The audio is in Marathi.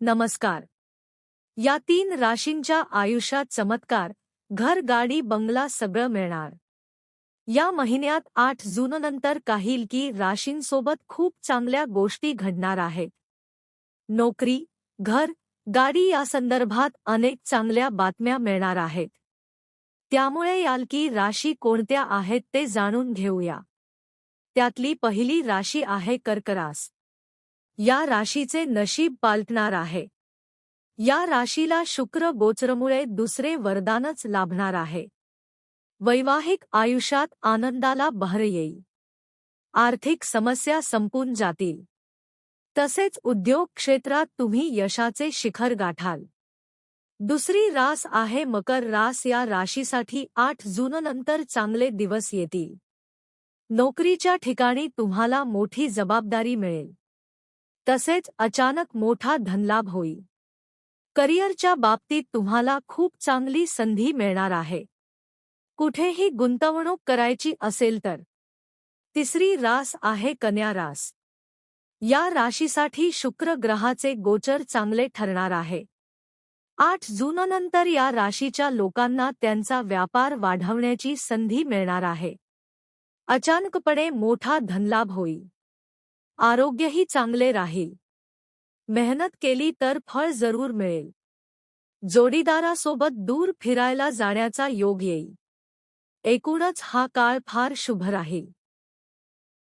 नमस्कार. या 3 राशींच्या आयुष्यात चमत्कार, घर, गाडी, बंगला सगळं मिळणार. या महिन्यात 8 जूननंतर काही राशींसोबत खूप चांगल्या गोष्टी घडणार आहेत. नोकरी, घर, गाडी या संदर्भात अनेक चांगल्या बातम्या मिळणार आहेत. त्यामुळे यालकी राशी कोणत्या आहेत ते जाणून घेऊया. त्यातली पहिली राशी आहे कर्क रास. या राशीचे नशीब पालटणार आहे. या राशीला शुक्र गोचरमुळे दुसरे वरदानच लाभणार आहे. वैवाहिक आयुष्यात आनंदाला बहर येईल. आर्थिक समस्या संपून जातील. तसेच उद्योग क्षेत्रात तुम्ही यशाचे शिखर गाठाल. दुसरी रास आहे मकर रास. या राशीसाठी 8 जूननंतर चांगले दिवस येतील. नोकरीच्या ठिकाणी तुम्हाला मोठी जबाबदारी मिळेल. तसेच अचानक मोठा धनलाभ होईल. करिअरच्या बाबतीत तुम्हाला खूप चांगली संधी मिळणार आहे. कुठेही गुंतवणूक करायची असेल तर. तिसरी रास आहे कन्या रास. या राशीसाठी शुक्र ग्रहाचे गोचर चांगले ठरणार आहे. 8 जूननंतर या राशीच्या लोकांना त्यांचा व्यापार वाढवण्याची संधी मिळणार आहे. अचानकपणे मोठा धनलाभ होईल. आरोग्यही चांगले राहील. मेहनत केली तर फळ जरूर मिळेल. जोडीदारासोबत दूर फिरायला जाण्याचा योग येईल. एकूणच हा काळ फार शुभ राहील.